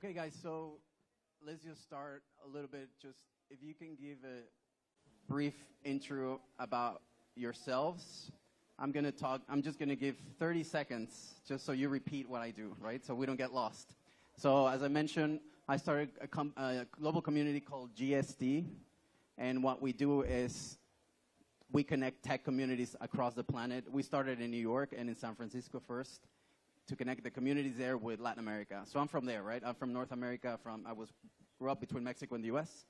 Okay, guys, so let's just start a little bit. Just if you can give a brief intro about yourselves. I'm just gonna give 30 seconds just so you repeat what I do, right? So we don't get lost. So as I mentioned, I started a global community called GSD. And what we do is we connect tech communities across the planet. We started in New York and in San Francisco first to connect the communities there with Latin America. So I'm from there, right? I'm from North America. Grew up between Mexico and the US.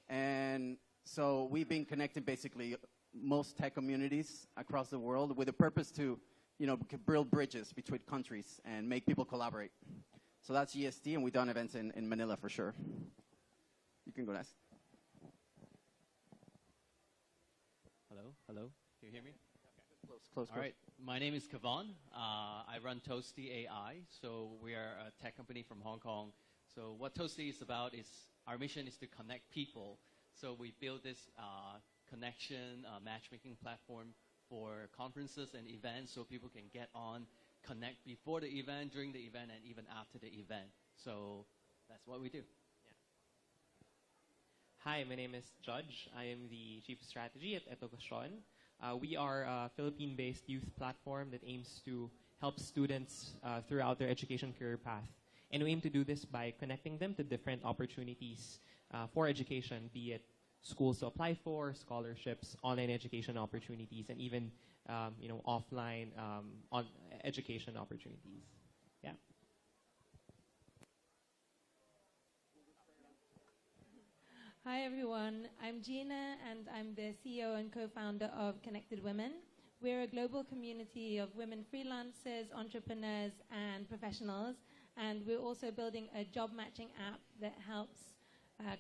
And so we've been connecting basically most tech communities across the world with a purpose to, build bridges between countries and make people collaborate. So that's GSD, and we've done events in Manila for sure. You can go next. Hello. Can you hear me? Close. All right. My name is Kevon. I run Toasty AI. So we are a tech company from Hong Kong. So what Toasty is about is our mission is to connect people. So we build this connection matchmaking platform for conferences and events so people can get on, connect before the event, during the event, and even after the event. So that's what we do. Hi, my name is Judge. I am the Chief of Strategy at Edukasyon. We are a Philippine-based youth platform that aims to help students throughout their education career path. And we aim to do this by connecting them to different opportunities for education, be it schools to apply for, scholarships, online education opportunities, and even offline education opportunities. Yeah. Hi everyone, I'm Gina and I'm the CEO and co-founder of Connected Women. We're a global community of women freelancers, entrepreneurs and professionals, and we're also building a job matching app that helps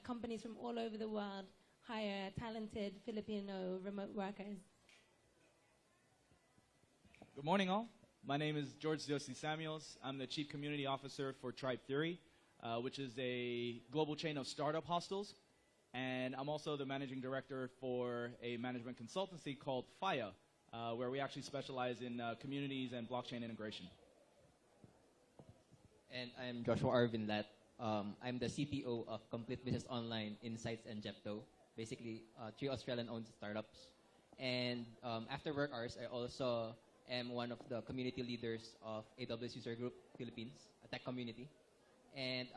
companies from all over the world hire talented Filipino remote workers. Good morning all. My name is George Toasty Samuels. I'm the Chief Community Officer for Tribe Theory, which is a global chain of startup hostels. And I'm also the managing director for a management consultancy called FIA, where we actually specialize in communities and blockchain integration. And I'm Joshua Arvin. I'm the CTO of Complete Business Online, Insights, and Jepto, basically 3 Australian-owned startups. And after work hours, I also am one of the community leaders of AWS User Group Philippines, a tech community. And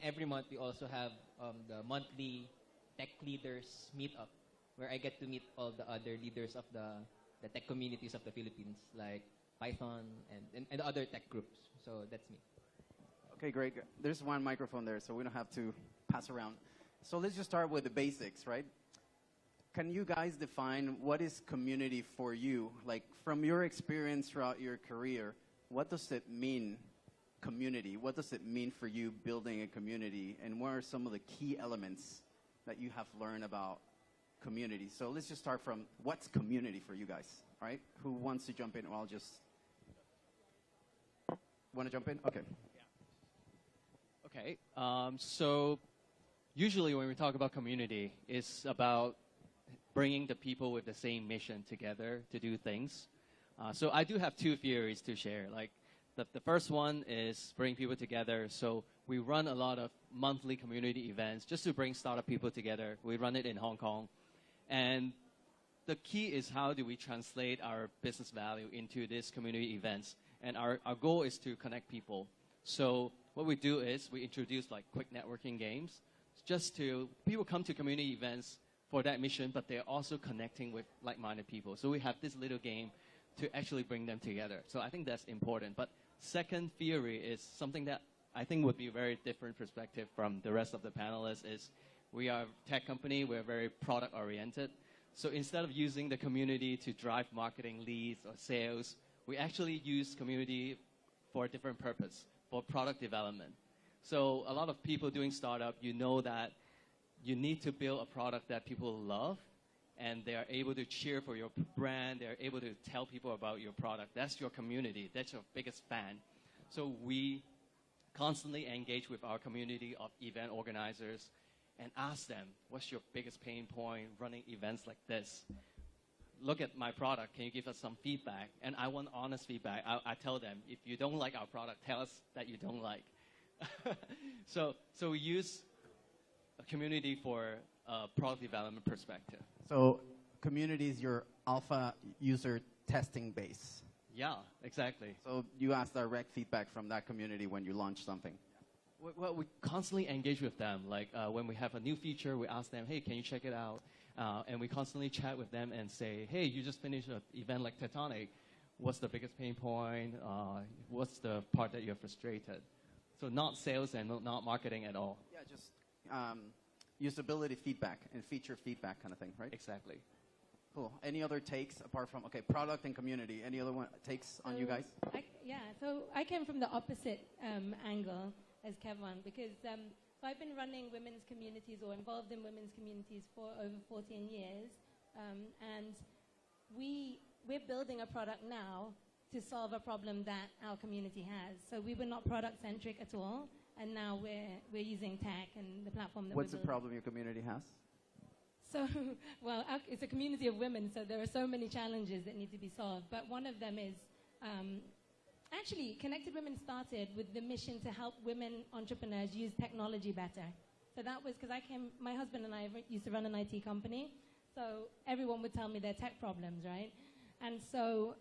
every month we also have the monthly tech leaders meetup, where I get to meet all the other leaders of the tech communities of the Philippines, like Python and other tech groups. So that's me. Okay, great. There's one microphone there, so we don't have to pass around. So let's just start with the basics, right? Can you guys define what is community for you? Like, from your experience throughout your career, what does it mean? Community. What does it mean for you building a community, and what are some of the key elements that you have learned about community? So let's just start from what's community for you guys, right? Who wants to jump in? Or I'll just want to jump in. Okay. Okay. So usually when we talk about community, it's about bringing the people with the same mission together to do things. So I do have 2 theories to share. Like, the first one is bring people together. So we run a lot of monthly community events just to bring startup people together. We run it in Hong Kong. And the key is how do we translate our business value into these community events. And our goal is to connect people. So what we do is we introduce like quick networking games. People come to community events for that mission, but they're also connecting with like-minded people. So we have this little game to actually bring them together. So I think that's important. But second theory is something that I think would be a very different perspective from the rest of the panelists is we are a tech company, we're very product oriented. So instead of using the community to drive marketing leads or sales, we actually use community for a different purpose, for product development. So a lot of people doing startup, you know that you need to build a product that people love, and they are able to cheer for your brand. They're able to tell people about your product. That's your community. That's your biggest fan. So we constantly engage with our community of event organizers and ask them, what's your biggest pain point running events like this? Look at my product. Can you give us some feedback? And I want honest feedback. I tell them, if you don't like our product, tell us that you don't like. So we use a community for product development perspective. So community is your alpha user testing base. Yeah, exactly. So you ask direct feedback from that community when you launch something. Well, we constantly engage with them. Like when we have a new feature, we ask them, hey, can you check it out? And we constantly chat with them and say, hey, you just finished an event like Tectonic. What's the biggest pain point? What's the part that you're frustrated? So not sales and not marketing at all. Yeah, just usability feedback and feature feedback kind of thing, right? Exactly. Cool. Any other takes apart from, okay, product and community? Any other takes on you guys? So I came from the opposite angle as Kevon, because so I've been running women's communities or involved in women's communities for over 14 years, and we're building a product now to solve a problem that our community has. So we were not product-centric at all, and now we're using tech and the platform that What's we're the building. problem your community has? So, well, it's a community of women, so there are so many challenges that need to be solved. But one of them is, actually, Connected Women started with the mission to help women entrepreneurs use technology better. So that was because my husband and I used to run an IT company, so everyone would tell me their tech problems, right? And so,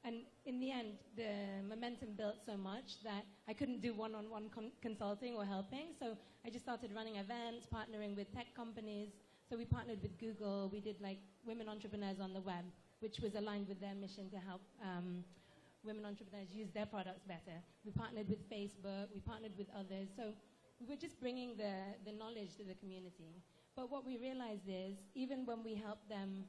and in the end, the momentum built so much that I couldn't do one-on-one consulting or helping, so I just started running events, partnering with tech companies. So we partnered with Google. We did like women entrepreneurs on the web, which was aligned with their mission to help women entrepreneurs use their products better. We partnered with Facebook. We partnered with others. So we were just bringing the knowledge to the community. But what we realized is, even when we help them,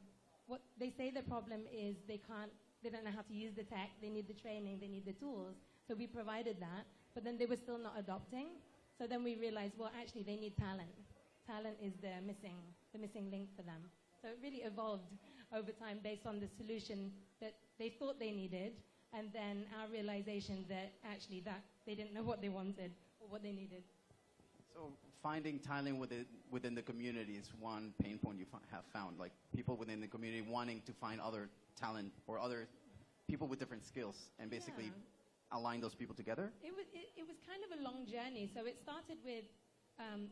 what they say the problem is they don't know how to use the tech. They need the training. They need the tools. So we provided that, but then they were still not adopting. So then we realized, well, actually, they need talent. Talent is the missing link for them. So it really evolved over time based on the solution that they thought they needed, and then our realization that actually that they didn't know what they wanted or what they needed. So finding talent within the community is one pain point you have found, like people within the community wanting to find other talent or other people with different skills and basically align those people together? It was kind of a long journey. So it started with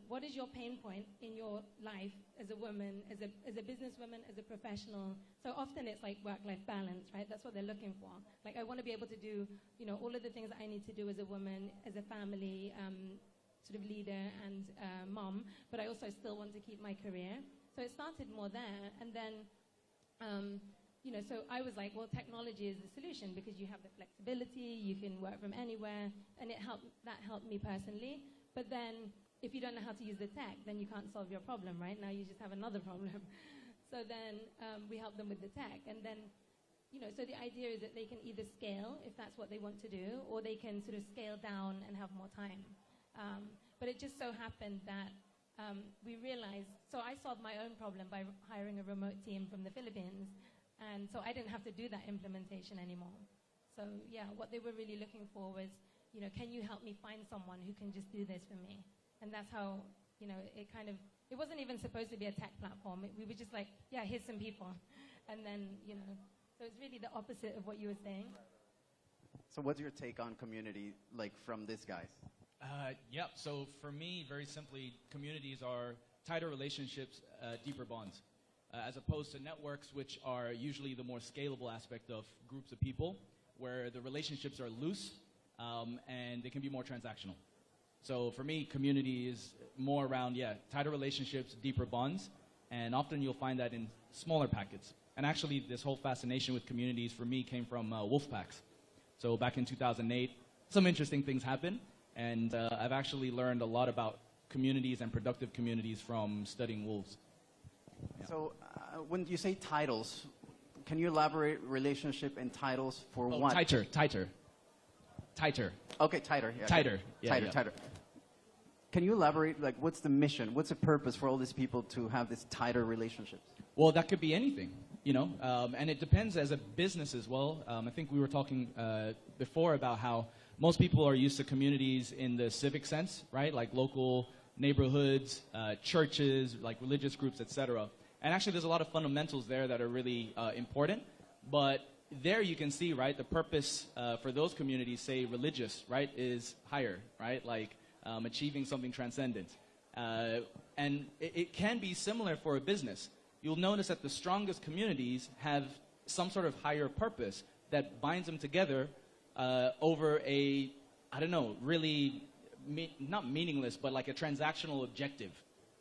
what is your pain point in your life as a woman, as a businesswoman, as a professional? So often it's like work-life balance, right? That's what they're looking for. Like, I want to be able to do, all of the things that I need to do as a woman, as a family sort of leader and mom, but I also still want to keep my career. So it started more there, and then, so I was like, well, technology is the solution because you have the flexibility, you can work from anywhere, and that helped me personally. But then, if you don't know how to use the tech, then you can't solve your problem, right? Now you just have another problem. So then we help them with the tech. And then, so the idea is that they can either scale, if that's what they want to do, or they can sort of scale down and have more time. But it just so happened that we realized, so I solved my own problem by hiring a remote team from the Philippines. And so I didn't have to do that implementation anymore. So yeah, what they were really looking for was, can you help me find someone who can just do this for me? And that's how, it wasn't even supposed to be a tech platform. We were just like, yeah, here's some people. And then, so it's really the opposite of what you were saying. So what's your take on community, like from these guys? So for me, very simply, communities are tighter relationships, deeper bonds, as opposed to networks, which are usually the more scalable aspect of groups of people, where the relationships are loose and they can be more transactional. So for me, community is more around, tighter relationships, deeper bonds, and often you'll find that in smaller packets. And actually, this whole fascination with communities for me came from wolf packs. So back in 2008, some interesting things happened, and I've actually learned a lot about communities and productive communities from studying wolves. Yeah. So when you say titles, can you elaborate relationship and titles for what? Tighter. Okay, tighter. Yeah, tighter. Yeah, tighter. Can you elaborate, like, what's the mission? What's the purpose for all these people to have this tighter relationships? Well, that could be anything, and it depends as a business as well. I think we were talking before about how most people are used to communities in the civic sense, right? Like local neighborhoods, churches, like religious groups, etc. And actually, there's a lot of fundamentals there that are really important. But there you can see, right, the purpose for those communities, say religious, right, is higher, right? Like achieving something transcendent. And it can be similar for a business. You'll notice that the strongest communities have some sort of higher purpose that binds them together over a, I don't know, really not meaningless, but like a transactional objective,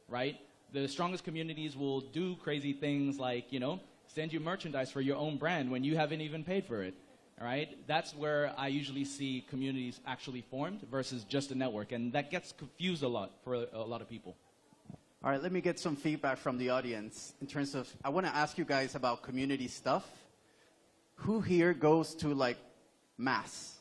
right? The strongest communities will do crazy things like, you know, send you merchandise for your own brand when you haven't even paid for it, all right? That's where I usually see communities actually formed versus just a network, and that gets confused a lot for a lot of people. All right, let me get some feedback from the audience in terms of, I want to ask you guys about community stuff. Who here goes to like mass?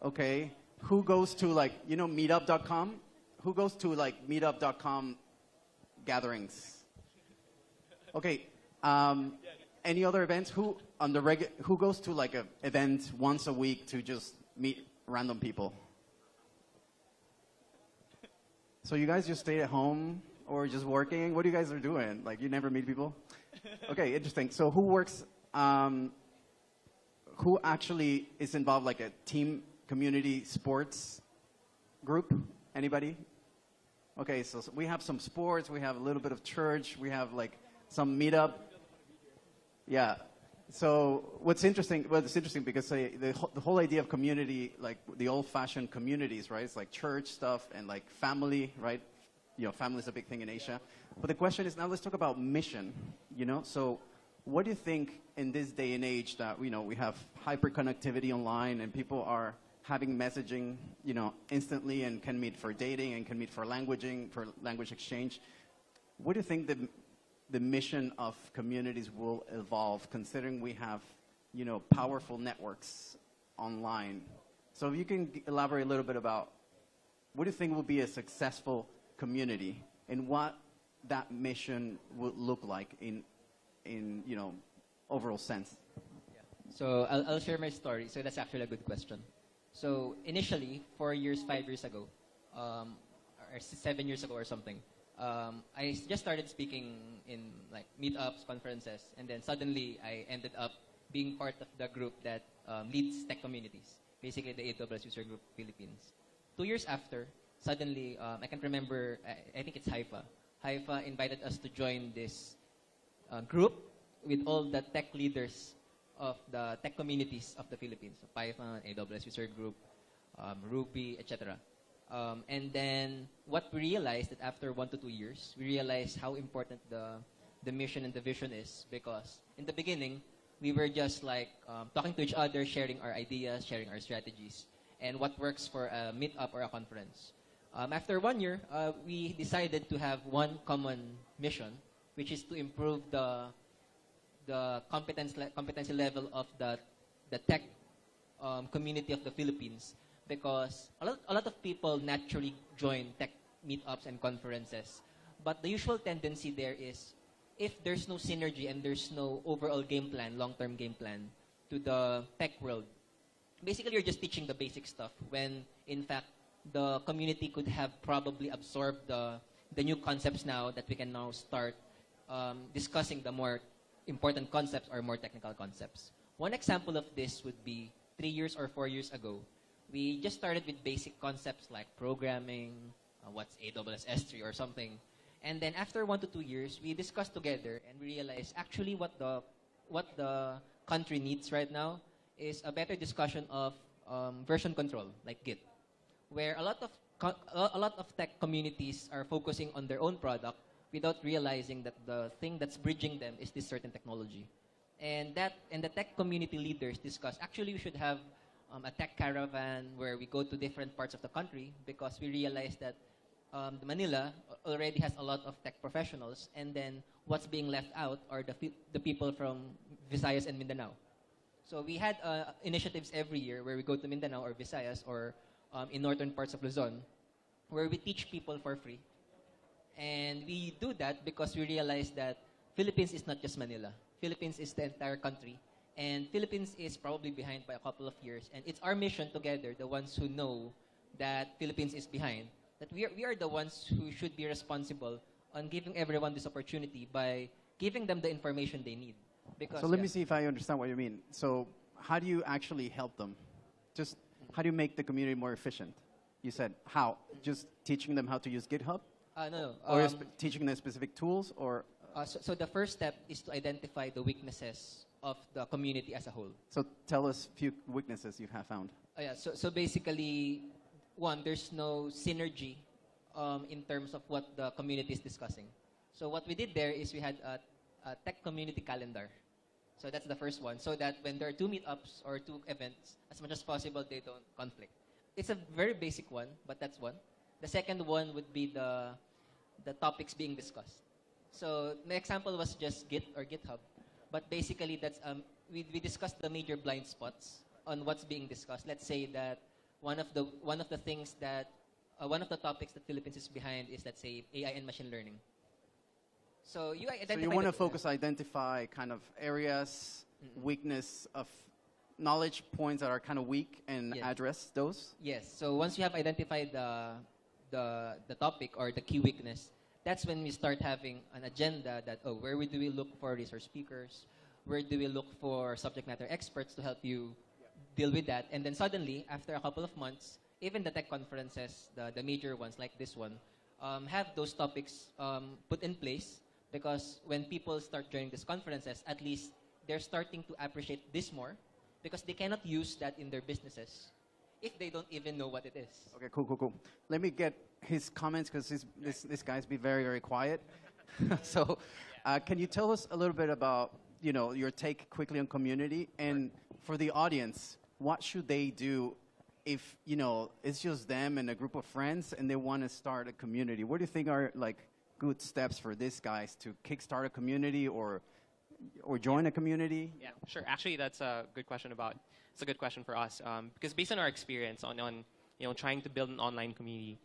Okay. Who goes to like, you know, meetup.com? Who goes to like meetup.com gatherings? Okay. Any other events? Who goes to like an event once a week to just meet random people? So you guys just stay at home or just working? What do you guys are doing? Like you never meet people? Okay, interesting. So who works, who actually is involved like a team community sports group? Anybody? Okay, so we have some sports, we have a little bit of church, we have like some meetup. Yeah. So what's interesting, well, it's interesting because the whole idea of community, like the old-fashioned communities, right? It's like church stuff and like family, right? You know, family is a big thing in Asia. But the question is now let's talk about mission, you know? So what do you think in this day and age that, you know, we have hyper-connectivity online and people are having messaging, you know, instantly and can meet for dating and can meet for languaging, for language exchange. What do you think the mission of communities will evolve considering we have, you know, powerful networks online? So if you can elaborate a little bit about what do you think will be a successful community and what that mission would look like in you know, overall sense? Yeah. So I'll share my story. So that's actually a good question. So initially, 4 years, 5 years ago, or 7 years ago or something, I just started speaking in like meetups, conferences, and then suddenly I ended up being part of the group that leads tech communities, basically the AWS User Group Philippines. 2 years after, suddenly, I can't remember, I think it's Haifa. Haifa invited us to join this group with all the tech leaders of the tech communities of the Philippines, so Python, AWS User Group, Ruby, etc. And then what we realized that after 1 to 2 years, we realized how important the mission and the vision is, because in the beginning, we were just like talking to each other, sharing our ideas, sharing our strategies, and what works for a meetup or a conference. After 1 year, we decided to have one common mission, which is to improve the competency level of the tech community of the Philippines, because a lot of people naturally join tech meetups and conferences, but the usual tendency there is if there's no synergy and there's no overall game plan, long-term game plan to the tech world, basically you're just teaching the basic stuff when in fact the community could have probably absorbed the new concepts now that we can now start discussing the more important concepts or more technical concepts. One example of this would be 3 years or 4 years ago. We just started with basic concepts like programming, what's AWS S3 or something. And then after 1 to 2 years, we discussed together and we realized actually what the country needs right now is a better discussion of version control, like Git, where a lot of tech communities are focusing on their own product without realizing that the thing that's bridging them is this certain technology. And the tech community leaders discuss, actually we should have a tech caravan where we go to different parts of the country, because we realize that Manila already has a lot of tech professionals, and then what's being left out are the people from Visayas and Mindanao. So we had initiatives every year where we go to Mindanao or Visayas or in northern parts of Luzon, where we teach people for free. And we do that because we realize that Philippines is not just Manila. Philippines is the entire country. And Philippines is probably behind by a couple of years. And it's our mission together, the ones who know that Philippines is behind, that we are the ones who should be responsible on giving everyone this opportunity by giving them the information they need. Because, so let me see if I understand what you mean. So how do you actually help them? Just How do you make the community more efficient? You said how? Just teaching them how to use GitHub? No. Or teaching them specific tools? Or So the first step is to identify the weaknesses of the community as a whole. so tell us a few weaknesses you have found. Yeah, so basically, one, there's no synergy in terms of what the community is discussing. So what we did there is we had a tech community calendar. So that's the first one, so that when there are 2 meetups or 2 events, as much as possible, they don't conflict. It's a very basic one, but that's one. The second one would be the topics being discussed. So the example was just Git or GitHub, but basically that's we discussed the major blind spots on what's being discussed. Let's say that one of the things that one of the topics that Philippines is behind is, let's say, AI and machine learning. So you identify. So you want to identify kind of areas, weakness of knowledge points that are kind of weak, and Yes. address those. Yes. So once you have identified the topic or the key weakness, that's when we start having an agenda that, where do we look for resource speakers? Where do we look for subject matter experts to help you deal with that? And then suddenly, after a couple of months, even the tech conferences, the major ones like this one, have those topics put in place, because when people start joining these conferences, at least they're starting to appreciate this more, because they cannot use that in their businesses if they don't even know what it is. Okay, cool. Let me get his comments, because this guy's been very, very quiet. So can you tell us a little bit about, your take quickly on community? And for the audience, what should they do if, it's just them and a group of friends and they want to start a community? What do you think are good steps for these guys to kickstart a community or join a community? Yeah, sure. Actually, that's a good question it's a good question for us, because based on our experience on trying to build an online community,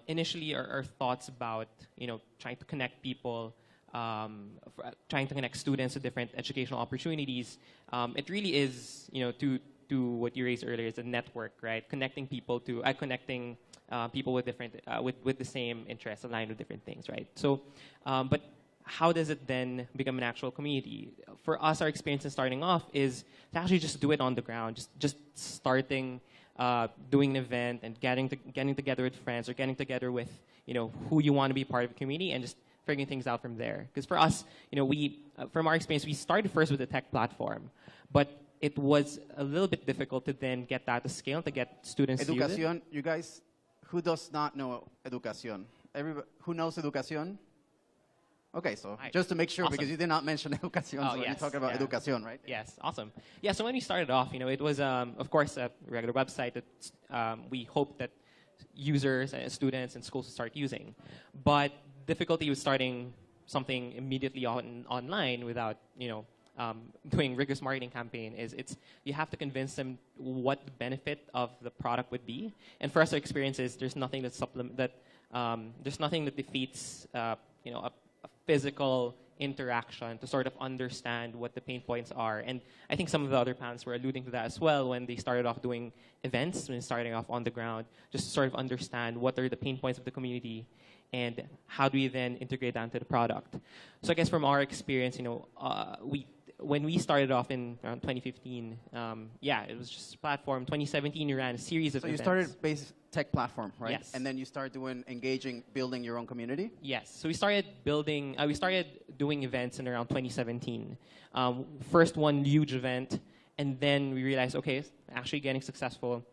initially our thoughts about trying to connect people, trying to connect students to different educational opportunities, it really is to what you raised earlier, is a network, right? Connecting people with different with the same interests, aligned with different things, right? So, but how does it then become an actual community? For us, our experience in starting off is to actually just do it on the ground, just starting, doing an event and getting together with friends, or getting together with who you want to be part of the community, and just figuring things out from there. Because for us, we from our experience, we started first with a tech platform, but it was a little bit difficult to then get that to scale, to get students to use it. Edukasyon, you guys, who does not know Edukasyon? Everybody, who knows Edukasyon? Okay, so Hi. just to make sure, Awesome. because you did not mention Edukasyon, Oh, so you're yes, talking about yeah. Edukasyon, right? Yes, awesome. Yeah, so when we started off, it was, of course, a regular website that we hoped that users, students, and schools would start using. But difficulty with starting something immediately online without, doing rigorous marketing campaign is you have to convince them what the benefit of the product would be. And for us, our experience is there's nothing that there's nothing that defeats, a physical interaction to sort of understand what the pain points are. And I think some of the other panels were alluding to that as well when they started off doing events, when starting off on the ground, just to sort of understand what are the pain points of the community and how do we then integrate that into the product. So I guess from our experience, when we started off in around 2015, it was just a platform. 2017, we ran a series of events. So you started basic tech platform, right? Yes. And then you started building your own community? Yes. So we started doing events in around 2017. First one huge event, and then we realized, okay, actually getting successful,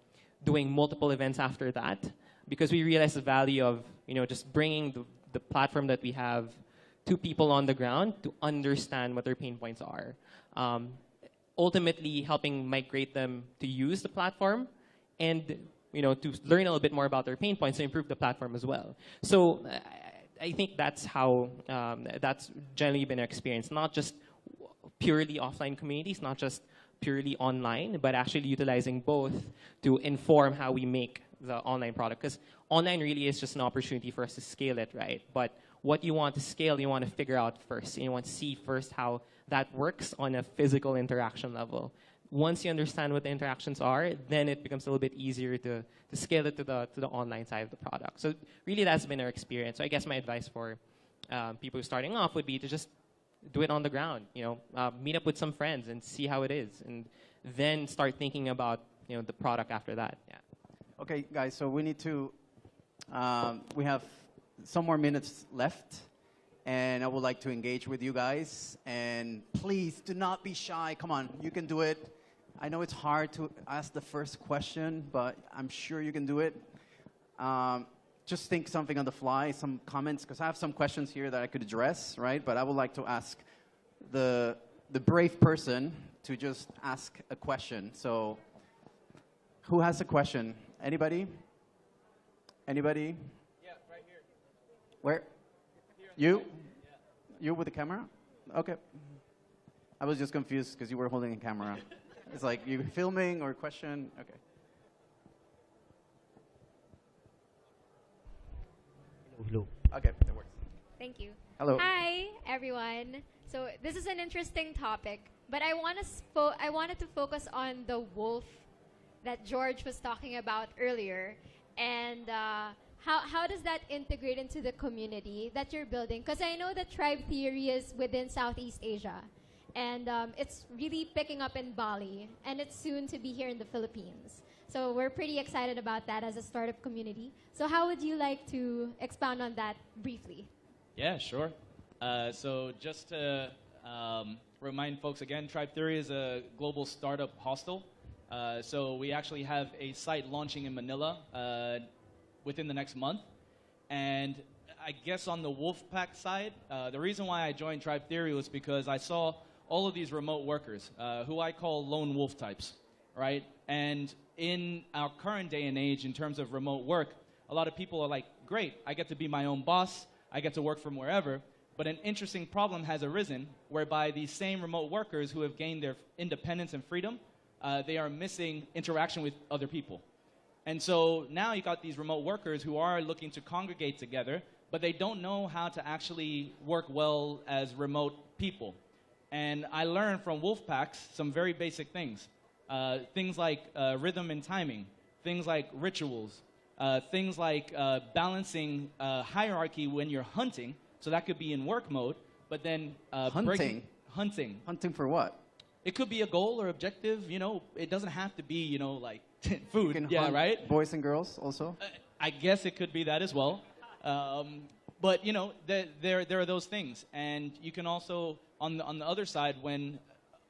doing multiple events after that, because we realized the value of, just bringing the platform that we have to people on the ground to understand what their pain points are. Ultimately helping migrate them to use the platform and to learn a little bit more about their pain points to improve the platform as well. So I think that's how, that's generally been our experience, not just purely offline communities, not just purely online, but actually utilizing both to inform how we make the online product. Because online really is just an opportunity for us to scale it, right? But what you want to scale, you want to figure out first. You want to see first how that works on a physical interaction level. Once you understand what the interactions are, then it becomes a little bit easier to scale it to the online side of the product. So really that's been our experience. So I guess my advice for people starting off would be to just do it on the ground. Meet up with some friends and see how it is. And then start thinking about the product after that. Yeah. Okay, guys, so we need to, we have some more minutes left, and I would like to engage with you guys. And please do not be shy. Come on, you can do it. I know it's hard to ask the first question, but I'm sure you can do it. Just think something on the fly, some comments, because I have some questions here that I could address, right? But I would like to ask the brave person to just ask a question. So who has a question? Anybody? Anybody? Yeah, right here. Where? You? Yeah. You with the camera? Okay. I was just confused because you were holding a camera. It's like, you filming or question? Okay. Hello. Okay, that works. Thank you. Hello. Hi, everyone. So this is an interesting topic, but I wanted to focus on the wolf that George was talking about earlier, and how does that integrate into the community that you're building? Because I know that tribe theory is within Southeast Asia, and it's really picking up in Bali, and it's soon to be here in the Philippines. So we're pretty excited about that as a startup community. So how would you like to expound on that briefly? Yeah, sure. So just to remind folks again, Tribe Theory is a global startup hostel. So we actually have a site launching in Manila within the next month. And I guess on the Wolfpack side, the reason why I joined Tribe Theory was because I saw all of these remote workers, who I call lone wolf types, right? And in our current day and age, in terms of remote work, a lot of people are like, great, I get to be my own boss, I get to work from wherever. But an interesting problem has arisen whereby these same remote workers who have gained their independence and freedom, they are missing interaction with other people. And so now you got these remote workers who are looking to congregate together, but they don't know how to actually work well as remote people. And I learned from Wolfpacks some very basic things. Things like rhythm and timing, things like rituals, things like balancing hierarchy when you're hunting. So that could be in work mode, but then Hunting? Hunting. Hunting for what? It could be a goal or objective. It doesn't have to be, like You food. can Yeah, hunt right. boys and girls also? I guess it could be that as well. But there are those things, and you can also on the other side,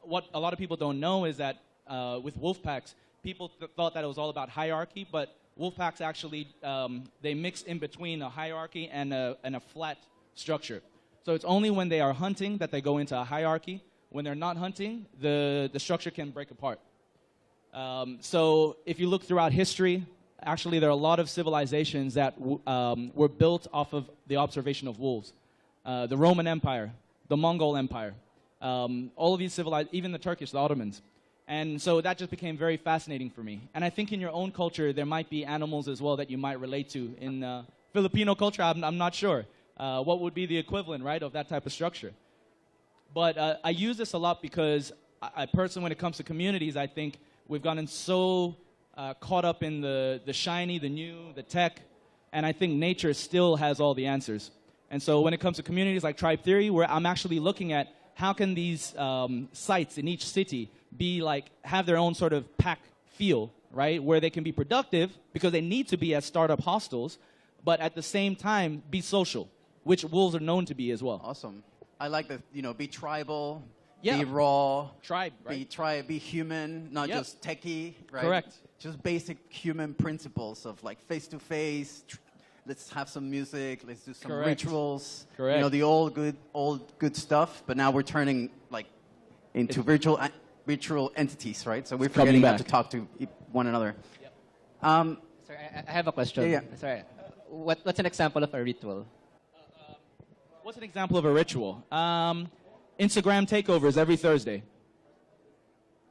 what a lot of people don't know is that with Wolfpacks, people thought that it was all about hierarchy, but Wolfpacks actually they mix in between a hierarchy and a flat structure. So it's only when they are hunting that they go into a hierarchy. When they're not hunting, the structure can break apart. So if you look throughout history, actually there are a lot of civilizations that were built off of the observation of wolves. The Roman Empire, the Mongol Empire, all of these civilizations, even the Turkish, the Ottomans. And so that just became very fascinating for me. And I think in your own culture, there might be animals as well that you might relate to. In Filipino culture, I'm not sure. What would be the equivalent, right, of that type of structure? But I use this a lot because I personally, when it comes to communities, I think we've gotten so caught up in the shiny, the new, the tech, and I think nature still has all the answers. And so when it comes to communities like Tribe Theory, where I'm actually looking at how can these sites in each city have their own sort of pack feel, right, where they can be productive because they need to be as startup hostels, but at the same time be social, which wolves are known to be as well. Awesome. I like the, be tribal, Yeah. be raw, Tribe, right? be human, not Yep. just techie, right? Correct. Just basic human principles of like face-to-face, let's have some music, let's do some Correct. rituals. Correct. The old good stuff, but now we're turning like into virtual entities, right? So we're coming forgetting how to back. talk to one another. Sorry, I have a question. Yeah. Sorry. What's an example of a ritual? What's an example of a ritual? Instagram takeovers every Thursday,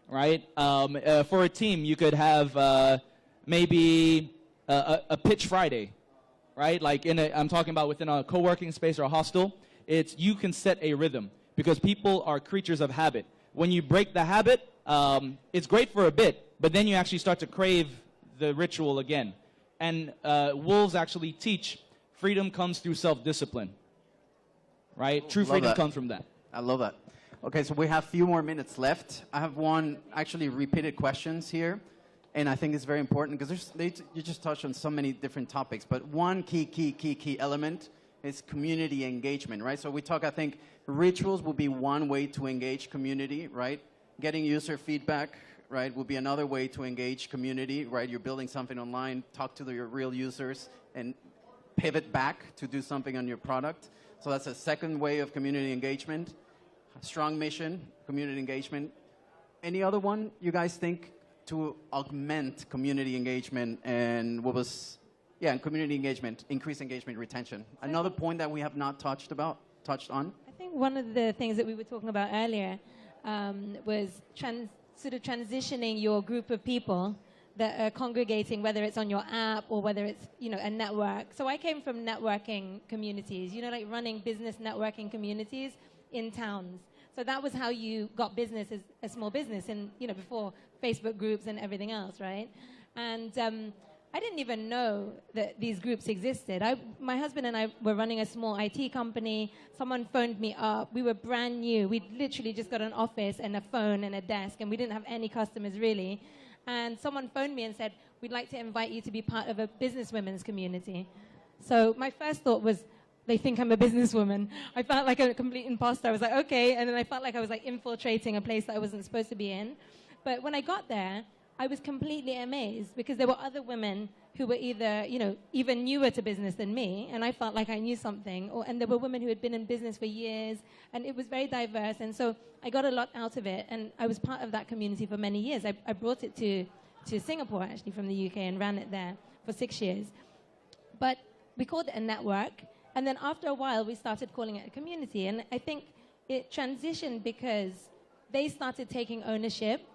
right? For a team, you could have maybe a pitch Friday, right? Like I'm talking about within a co-working space or a hostel. You can set a rhythm because people are creatures of habit. When you break the habit, it's great for a bit, but then you actually start to crave the ritual again. And wolves actually teach freedom comes through self-discipline, right? True Love freedom that. comes from that. I love that. Okay, so we have a few more minutes left. I have one actually repeated questions here. and I think it's very important because you just touched on so many different topics, but one key element is community engagement, right? So we talk, I think, rituals will be one way to engage community, right? Getting user feedback, right, will be another way to engage community, right? You're building something online, talk to your real users, and pivot back to do something on your product. So that's a second way of community engagement. Strong mission, community engagement. Any other one you guys think to augment community engagement and community engagement, increase engagement, retention? Another point that we have not touched on. I think one of the things that we were talking about earlier was sort of transitioning your group of people that are congregating, whether it's on your app or whether it's, a network. So I came from networking communities, like running business networking communities in towns. So that was how you got business as a small business, and before Facebook groups and everything else, right? And I didn't even know that these groups existed. My husband and I were running a small IT company. Someone phoned me up. We were brand new. We'd literally just got an office and a phone and a desk, and we didn't have any customers really. And someone phoned me and said, we'd like to invite you to be part of a businesswomen's community. So my first thought was, they think I'm a businesswoman. I felt like a complete imposter. I was like, okay. And then I felt like I was infiltrating a place that I wasn't supposed to be in. But when I got there, I was completely amazed because there were other women who were either, even newer to business than me, and I felt like I knew something, and there were women who had been in business for years, and it was very diverse, and so I got a lot out of it, and I was part of that community for many years. I brought it to Singapore, actually, from the UK, and ran it there for 6 years. But we called it a network, and then after a while, we started calling it a community, and I think it transitioned because they started taking ownership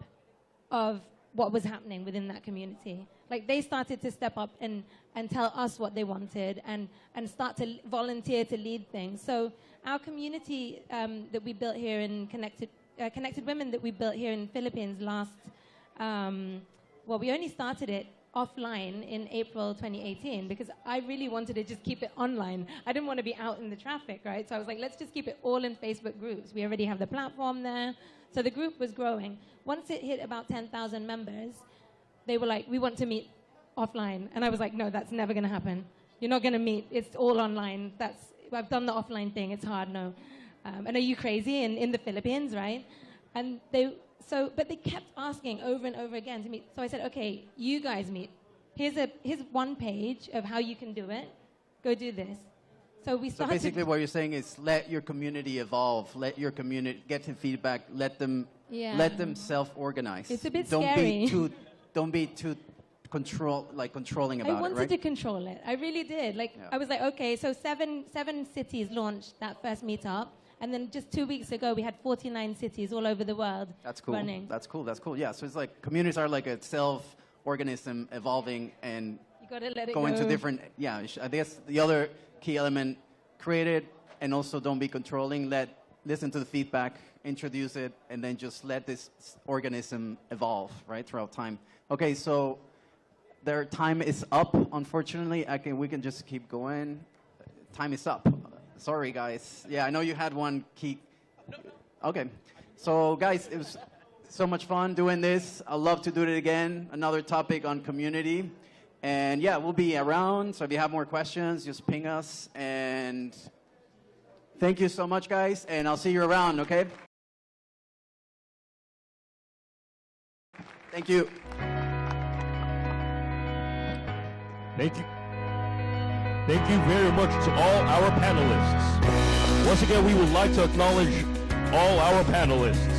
of what was happening within that community. Like, they started to step up and tell us what they wanted and start to volunteer to lead things. So our community that we built here in Connected Women that we built here in Philippines we only started it offline in April 2018 because I really wanted to just keep it online. I didn't want to be out in the traffic, right? So I was like, let's just keep it all in Facebook groups. We already have the platform there. So the group was growing. Once it hit about 10,000 members, they were like, we want to meet offline. And I was like, no, that's never going to happen. You're not going to meet. It's all online. I've done the offline thing. It's hard, no. And are you crazy? In the Philippines, right? And but they kept asking over and over again to meet. So I said, okay, you guys meet. Here's one page of how you can do it. Go do this. So we started. So basically what you're saying is let your community evolve. Let your community get the feedback. Let them self-organize. It's a bit scary. Don't be too controlling about it, right? I wanted to control it. I really did. I was like, okay, so seven cities launched that first meetup. And then just 2 weeks ago, we had 49 cities all over the world. That's cool. Running. That's cool. Yeah, so it's like communities are like a self-organism evolving and you gotta let it going go. to different, I guess the other key element, create it and also don't be controlling. Listen to the feedback, introduce it, and then just let this organism evolve, right, throughout time. Okay, so their time is up, unfortunately. We can just keep going. Time is up. Sorry, guys. Yeah, I know you had one key. Okay. So, guys, it was so much fun doing this. I'd love to do it again. Another topic on community. And, yeah, we'll be around. So if you have more questions, just ping us. And thank you so much, guys. And I'll see you around, okay? Thank you. Thank you. Thank you very much to all our panelists. Once again, we would like to acknowledge all our panelists.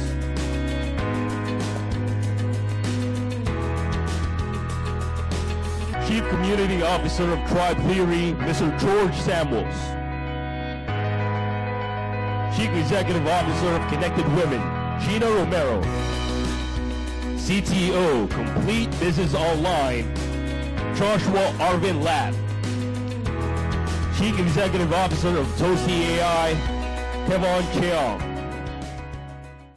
Chief Community Officer of Tribe Theory, Mr. George Samuels. Chief Executive Officer of Connected Women, Gina Romero. CTO, Complete Business Online, Joshua Arvin Lab. Chief Executive Officer of Toasty AI, Kevon Chuang.